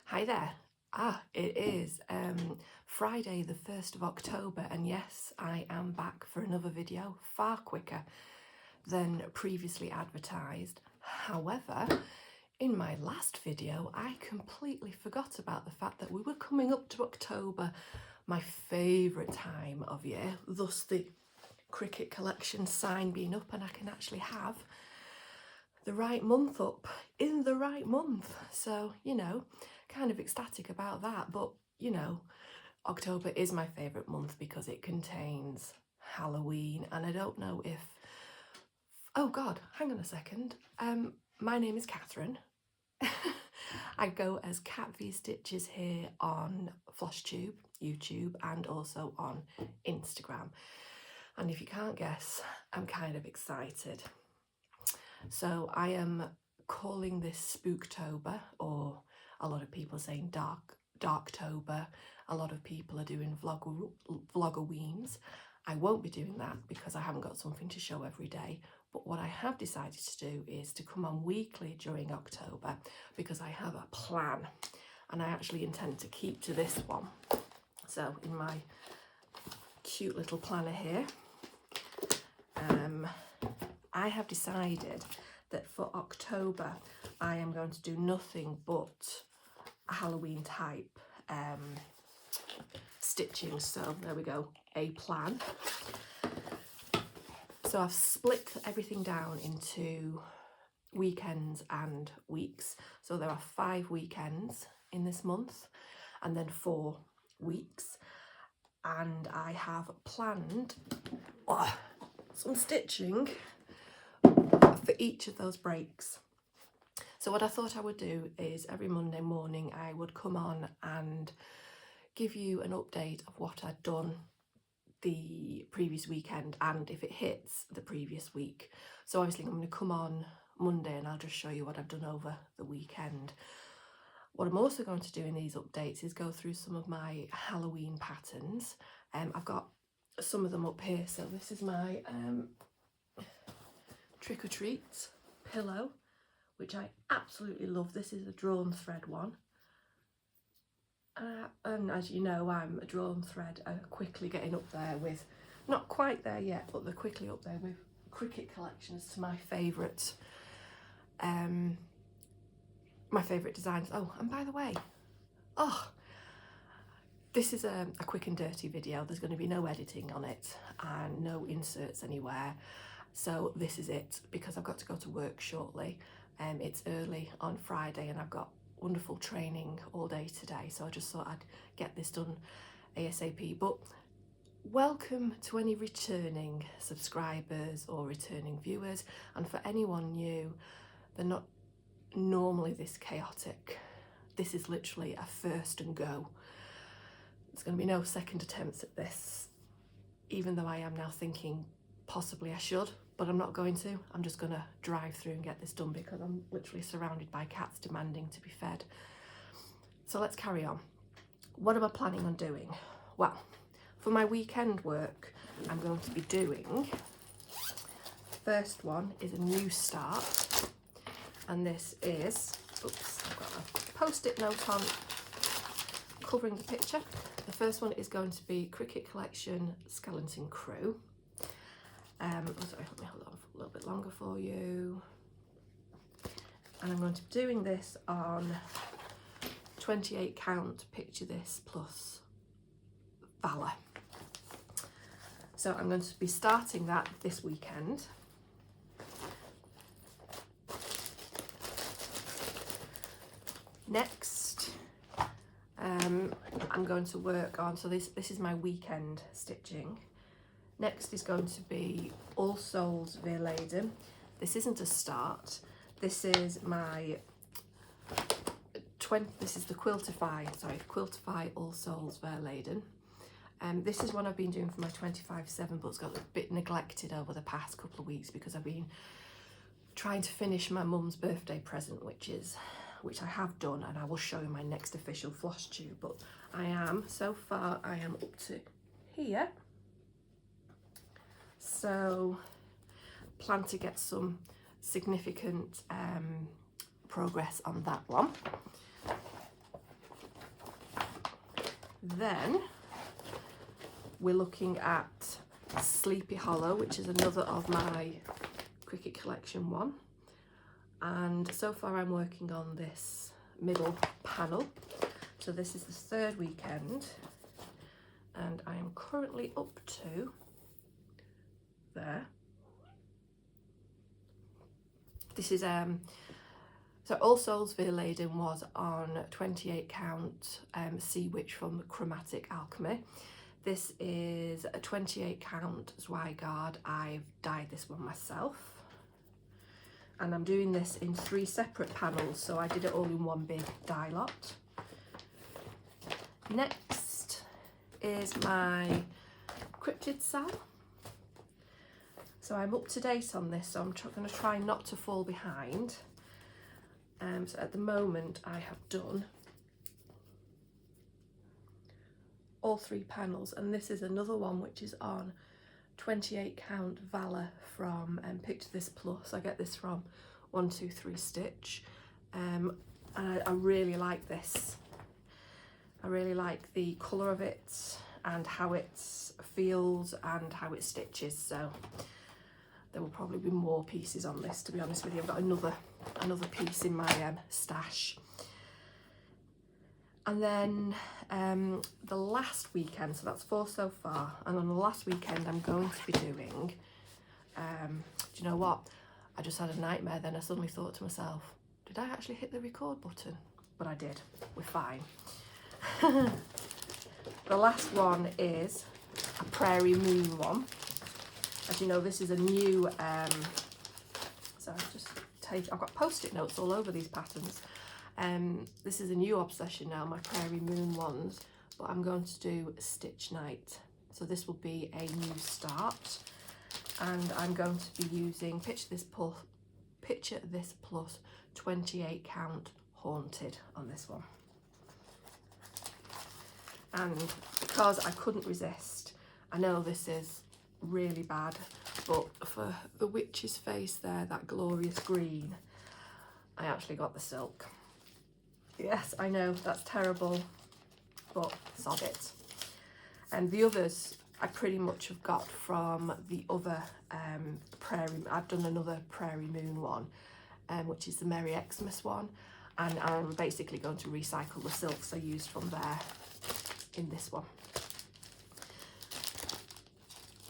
Hi there. It is Friday the 1st of October, and yes, I am back for another video, far quicker than previously advertised. However, in my last video, I completely forgot about the fact that we were coming up to October, my favourite time of year, thus the Cricket Collection sign being up, and I can actually have the right month up in the right month. So, you know, kind of ecstatic about that. But, you know, October is my favourite month because it contains Halloween, and I don't know if... Oh God, hang on a second. My name is Catherine. I go as Cat V Stitches here on Flosstube, YouTube, and also on Instagram. And if you can't guess, I'm kind of excited. So I am calling this Spooktober, or a lot of people saying Darktober. A lot of people are doing vlogaweens. I won't be doing that because I haven't got something to show every day. But what I have decided to do is to come on weekly during October because I have a plan, and I actually intend to keep to this one. So in my cute little planner here, I have decided that for October I am going to do nothing but Halloween type stitching. So there we go, a plan. So I've split everything down into weekends and weeks. So there are 5 weekends in this month and then 4 weeks. And I have planned some stitching for each of those breaks. So what I thought I would do is every Monday morning I would come on and give you an update of what I'd done the previous weekend and if it hits the previous week. So obviously I'm going to come on Monday and I'll just show you what I've done over the weekend. What I'm also going to do in these updates is go through some of my Halloween patterns. I've got some of them up here. So this is my Trick or Treat pillow, which I absolutely love. This is a drawn thread one. And as you know, I'm a drawn thread, quickly getting up there with, not quite there yet, but they're quickly up there with Cricket collections to my favourite designs. Oh, and by the way, this is a quick and dirty video. There's going to be no editing on it and no inserts anywhere. So this is it, because I've got to go to work shortly. It's early on Friday and I've got wonderful training all day today, so I just thought I'd get this done ASAP. But welcome to any returning subscribers or returning viewers, and for anyone new, they're not normally this chaotic. This is literally a first and go. There's going to be no second attempts at this, even though I am now thinking possibly I should, but I'm not going to. I'm just going to drive through and get this done because I'm literally surrounded by cats demanding to be fed. So let's carry on. What am I planning on doing? Well, for my weekend work, I'm going to be doing, first one is a new start, and this is, oops, I've got a post-it note on covering the picture. The first one is going to be Cricket Collection Skeleton Crew. Sorry, let me hold on for a little bit longer for you. And I'm going to be doing this on 28 count Picture This plus Valor. So I'm going to be starting that this weekend. Next, I'm going to work on, so this is my weekend stitching. Next is going to be All Souls Vierlanden. This isn't a start. This is my this is the Quiltify All Souls Vierlanden. This is one I've been doing for my 25/7, but it's got a bit neglected over the past couple of weeks because I've been trying to finish my mum's birthday present, which I have done, and I will show you my next official Flosstube. But I am up to here. So plan to get some significant progress on that one. then we're looking at Sleepy Hollow, which is another of my Cricut Collection one. And so far I'm working on this middle panel. So this is the third weekend, and I am currently up to there. This is so All Souls Vierlanden was on 28 count Sea Witch from Chromatic Alchemy. This is a 28 count Zweigard. I've dyed this one myself, and I'm doing this in 3 separate panels, so I did it all in one big dye lot. Next is my Cryptid cell. So I'm up to date on this, so I'm going to try not to fall behind. So at the moment I have done all 3 panels, and this is another one which is on 28 count Valor from Picture This Plus. I get this from 123 Stitch, and I really like this. I really like the colour of it and how it feels and how it stitches, so there will probably be more pieces on this, to be honest with you. I've got another piece in my stash. And then the last weekend, so that's 4 so far, and on the last weekend I'm going to be doing, do you know what? I just had a nightmare then. I suddenly thought to myself, did I actually hit the record button? But I did. We're fine. The last one is a Prairie Moon one. As you know, this is a new, so I've got post-it notes all over these patterns. This is a new obsession now, my Prairie Moon ones, but I'm going to do Stitch Night. So this will be a new start, and I'm going to be using Picture This Plus 28 count Haunted on this one. And because I couldn't resist, I know this is really bad, but for the witch's face there, that glorious green, I actually got the silk. Yes, I know, that's terrible, but sod it. And the others I pretty much have got from the other Prairie. I've done another Prairie Moon one, which is the Merry Xmas one, and I'm basically going to recycle the silks I used from there in this one.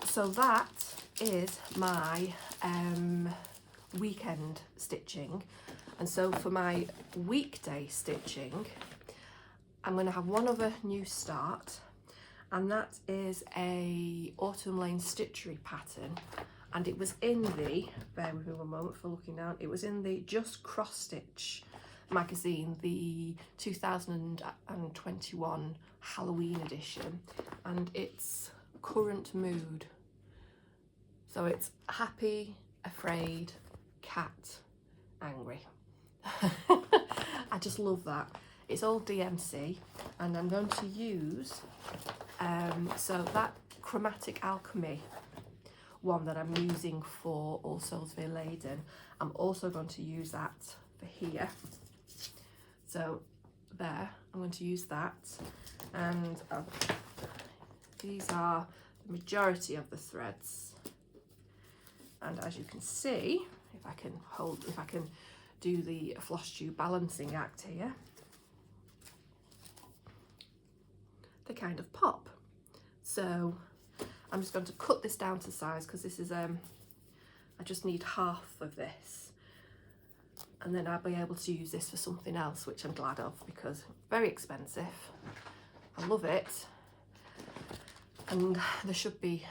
So that is my weekend stitching, and so for my weekday stitching I'm going to have one other new start, and that is a Autumn Lane Stitchery pattern, and it was in the, bear with me one moment for looking down, it was in the Just Cross Stitch magazine, the 2021 Halloween edition, and it's Current Mood. So it's happy, afraid, cat, angry. I just love that. It's all DMC, and I'm going to use, so that Chromatic Alchemy one that I'm using for All Souls Vierlanden, I'm also going to use that for here. So there, I'm going to use that, and these are the majority of the threads. And as you can see, if I can do the Flosstube balancing act here, they kind of pop. So I'm just going to cut this down to size, because this is I just need half of this, and then I'll be able to use this for something else, which I'm glad of, because very expensive. I love it, and there should be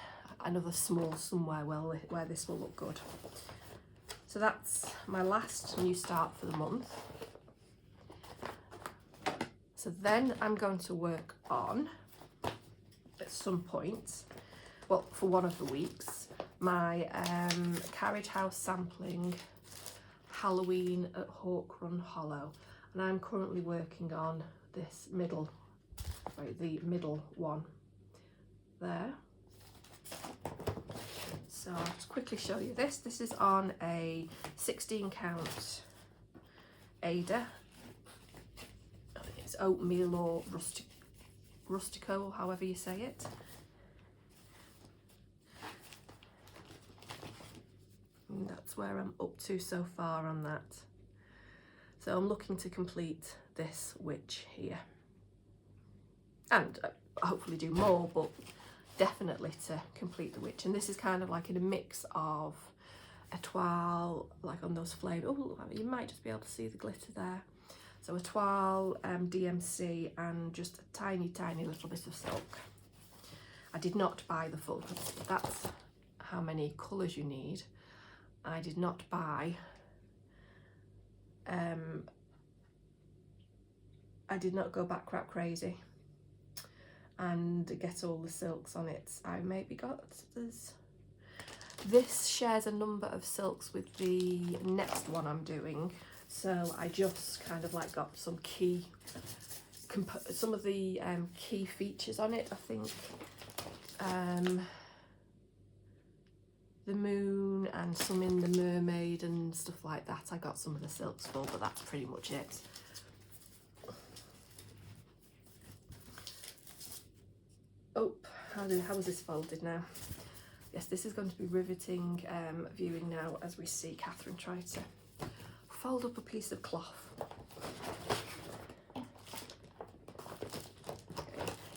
another small somewhere where this will look good. So that's my last new start for the month. So then I'm going to work on, at some point, well, for one of the weeks, my Carriage House sampling Halloween at Hawk Run Hollow, and I'm currently working on this middle, the middle one there. So I'll just quickly show you this. This is on a 16 count Ada. It's oatmeal or Rustico, or however you say it. And that's where I'm up to so far on that. So I'm looking to complete this witch here. And hopefully do more, but definitely to complete the witch. And this is kind of like in a mix of a toile, like on those flame. Oh, you might just be able to see the glitter there. So a toile, DMC, and just a tiny, tiny little bit of silk. I did not buy the full, because that's how many colours you need. I did not buy, I did not go back crap crazy and get all the silks on it. I maybe got, this shares a number of silks with the next one I'm doing. So I just kind of like got some key, some of the key features on it. I think the moon and some in the mermaid and stuff like that. I got some of the silks for, but that's pretty much it. Oh, how is this folded now? Yes, this is going to be riveting viewing now as we see Catherine try to fold up a piece of cloth.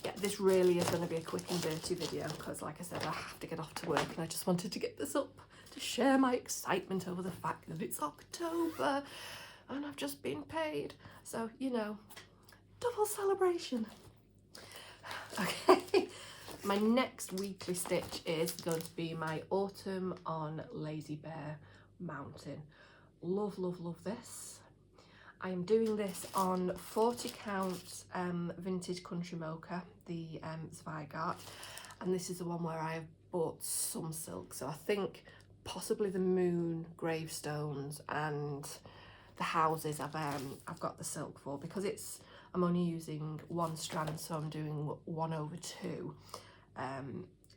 Yeah, this really is going to be a quick and dirty video because, like I said, I have to get off to work and I just wanted to get this up to share my excitement over the fact that it's October and I've just been paid. So, you know, double celebration. Okay, my next weekly stitch is going to be my autumn on Lazy Bear Mountain. Love, love, love this. I am doing this on 40 count vintage country mocha, the Zweigart, and this is the one where I have bought some silk. So I think possibly the moon, gravestones, and the houses I've got the silk for, because I'm only using one strand, so I'm doing 1/2.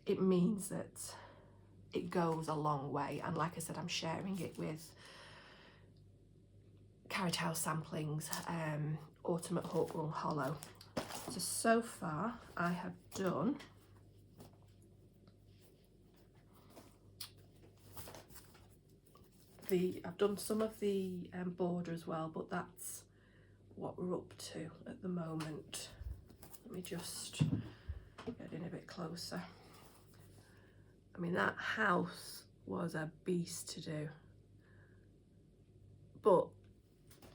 It means that it goes a long way, and like I said, I'm sharing it with Carriage House Samplings, Autumn at Hawkwall Hollow. So far I have done I've done some of the border as well, but that's what we're up to at the moment. Let me just get in a bit closer. I mean, that house was a beast to do, but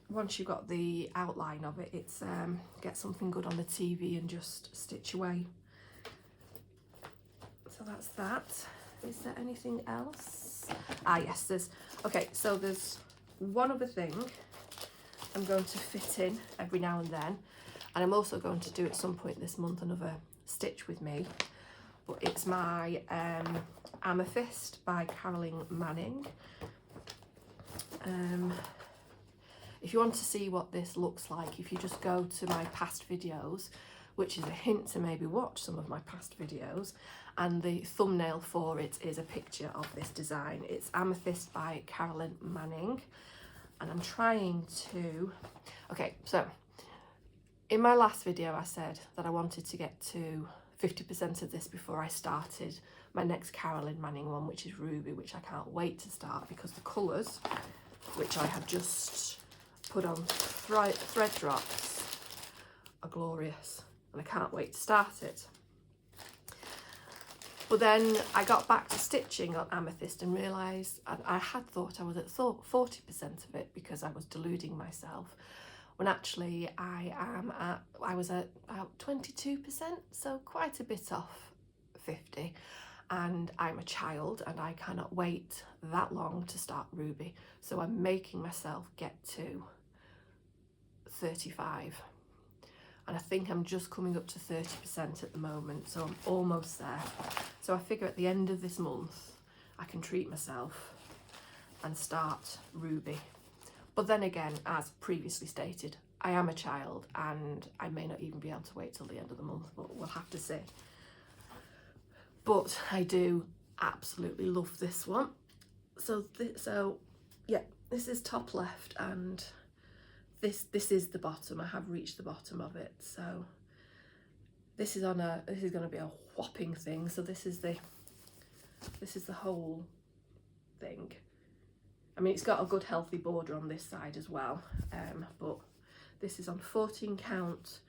once you've got the outline of it, it's get something good on the TV and just stitch away. So that's that. Is there anything else? Ah yes, so there's one other thing I'm going to fit in every now and then, and I'm also going to do at some point this month another stitch with me, but it's my Amethyst by Caroly Manning. If you want to see what this looks like, if you just go to my past videos, which is a hint to maybe watch some of my past videos, and the thumbnail for it is a picture of this design. It's Amethyst by Caroly Manning, and I'm trying to, okay, so in my last video I said that I wanted to get to 50% of this before I started my next Caroly Manning one, which is Ruby, which I can't wait to start because the colours, which I have just put on thread drops, are glorious, and I can't wait to start it. But then I got back to stitching on Amethyst and realised I had thought I was at 40% of it because I was deluding myself, when actually I was at about 22%, so quite a bit off 50. And I'm a child and I cannot wait that long to start Ruby, so I'm making myself get to 35, and I think I'm just coming up to 30% at the moment, so I'm almost there. So I figure at the end of this month I can treat myself and start Ruby. But then again, as previously stated, I am a child and I may not even be able to wait till the end of the month, but we'll have to see. But I do absolutely love this one. So yeah, this is top left, and this is the bottom. I have reached the bottom of it, so this is going to be a whopping thing. So this is the whole thing. I mean, it's got a good healthy border on this side as well, but this is on 14 count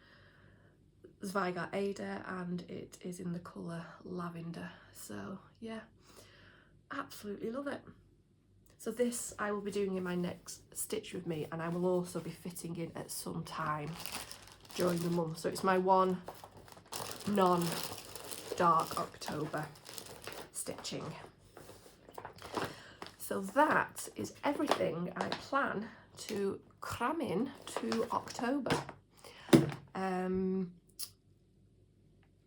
Zweigart Ada, and it is in the colour lavender. So yeah, absolutely love it. So this I will be doing in my next Stitch With Me, and I will also be fitting in at some time during the month. So it's my one non-dark October stitching. So that is everything I plan to cram in to October.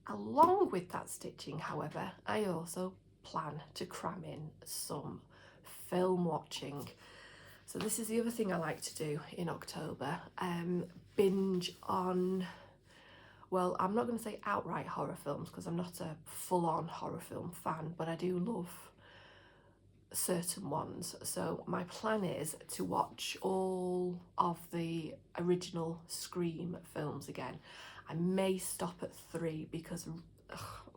Along with that stitching, however, I also plan to cram in some film watching. So this is the other thing I like to do in October, binge on, well, I'm not going to say outright horror films because I'm not a full-on horror film fan, but I do love certain ones. So my plan is to watch all of the original Scream films again. I may stop at 3 because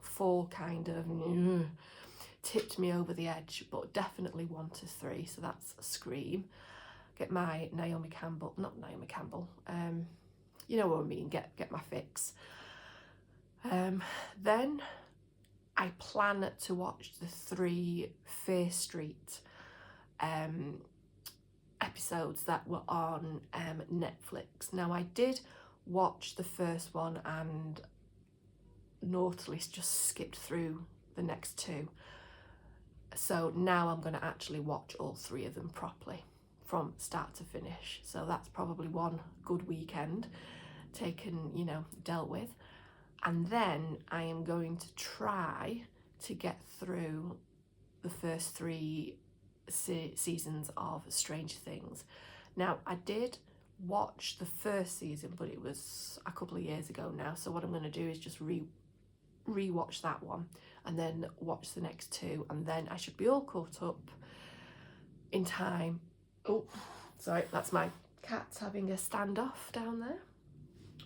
4 kind of tipped me over the edge, but definitely 1 to 3. So that's Scream. Get my Naomi Campbell, not Naomi Campbell, you know what I mean, get my fix. Then I plan to watch the 3 Fear Street episodes that were on Netflix. Now I did watch the first one and naughtily just skipped through the next 2. So now I'm going to actually watch all 3 of them properly from start to finish. So that's probably one good weekend taken, you know, dealt with. And then I am going to try to get through the first 3 seasons of Stranger Things. Now, I did watch the first season, but it was a couple of years ago now. So what I'm going to do is just re-watch that one and then watch the next 2. And then I should be all caught up in time. Oh, sorry, that's my cat having a standoff down there.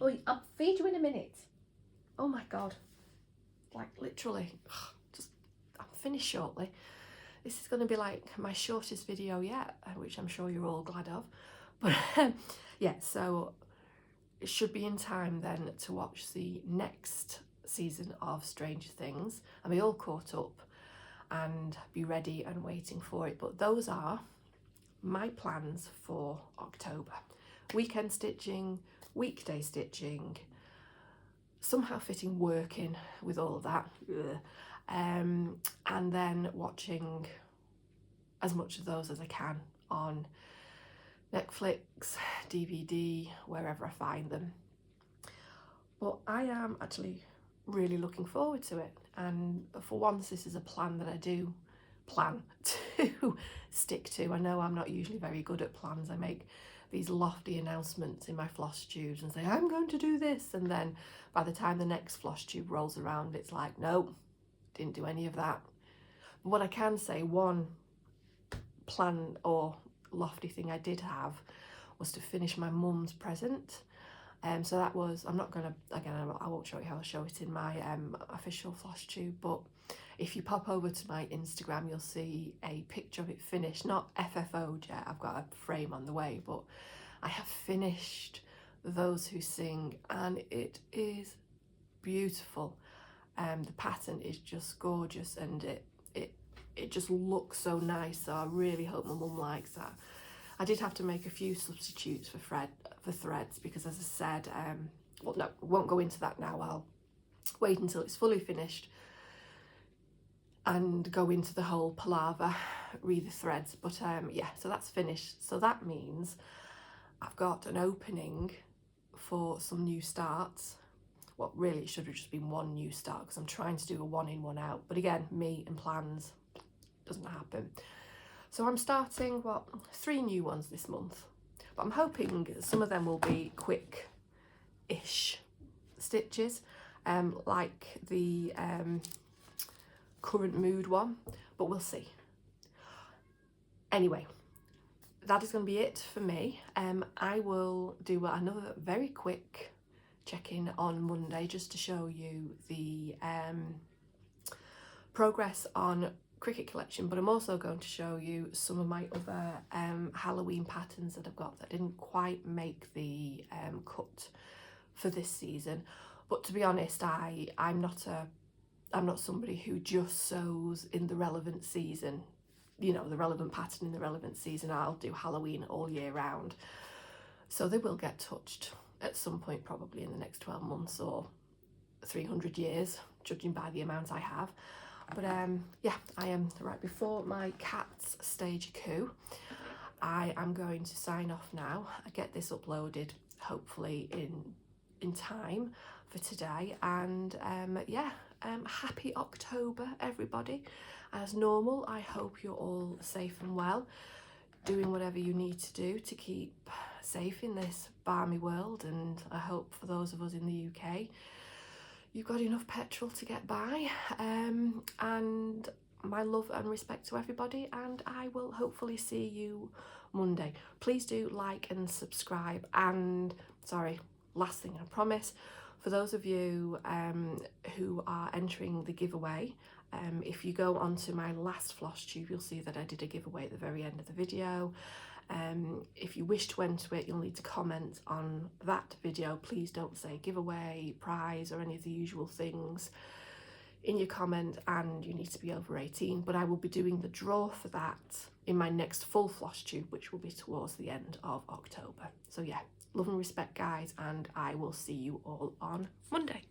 Oh, I'll feed you in a minute. Oh my God, like literally, I'm finished shortly. This is going to be like my shortest video yet, which I'm sure you're all glad of. But yeah, so it should be in time then to watch the next season of Stranger Things and be all caught up and be ready and waiting for it. But those are my plans for October. Weekend stitching, weekday stitching, somehow fitting work in with all of that, and then watching as much of those as I can on Netflix, DVD, wherever I find them. But I am actually really looking forward to it, and for once this is a plan that I do plan to stick to. I know I'm not usually very good at plans. I make these lofty announcements in my Flosstubes and say I'm going to do this, and then by the time the next Flosstube rolls around it's like, nope, didn't do any of that. But what I can say, one plan or lofty thing I did have was to finish my mum's present. So that was, I'm not going to, again, I won't show you how I'll show it in my official Flosstube, but if you pop over to my Instagram, you'll see a picture of it finished, not FFO'd yet, I've got a frame on the way, but I have finished Those Who Sing, and it is beautiful. The pattern is just gorgeous, and it just looks so nice, so I really hope my mum likes that. I did have to make a few substitutes for threads because, as I said, well, no, I won't go into that now. I'll wait until it's fully finished and go into the whole palaver, read the threads. But yeah, so that's finished. So that means I've got an opening for some new starts. Well, really, it should have just been one new start because I'm trying to do a 1 in, 1 out. But again, me and plans, doesn't happen. So I'm starting, 3 new ones this month. But I'm hoping some of them will be quick-ish stitches, like the Current Mood one, but we'll see. Anyway, that is going to be it for me. I will do another very quick check in on Monday just to show you the progress on Cricut collection, but I'm also going to show you some of my other Halloween patterns that I've got that didn't quite make the cut for this season. But to be honest, I'm not somebody who just sews in the relevant season, you know, the relevant pattern in the relevant season. I'll do Halloween all year round, so they will get touched at some point, probably in the next 12 months or 300 years, judging by the amount I have. But yeah, I am right before my cat's stage coup. I am going to sign off now. I get this uploaded hopefully in time for today, and yeah, happy October everybody. As normal, I hope you're all safe and well, doing whatever you need to do to keep safe in this balmy world, and I hope for those of us in the UK you've got enough petrol to get by. And my love and respect to everybody, and I will hopefully see you Monday. Please do like and subscribe, and sorry, last thing I promise, for those of you who are entering the giveaway, if you go onto my last Flosstube, you'll see that I did a giveaway at the very end of the video. If you wish to enter it, you'll need to comment on that video. Please don't say giveaway, prize, or any of the usual things in your comment, and you need to be over 18. But I will be doing the draw for that in my next full Flosstube, which will be towards the end of October. So yeah, love and respect guys, and I will see you all on Monday.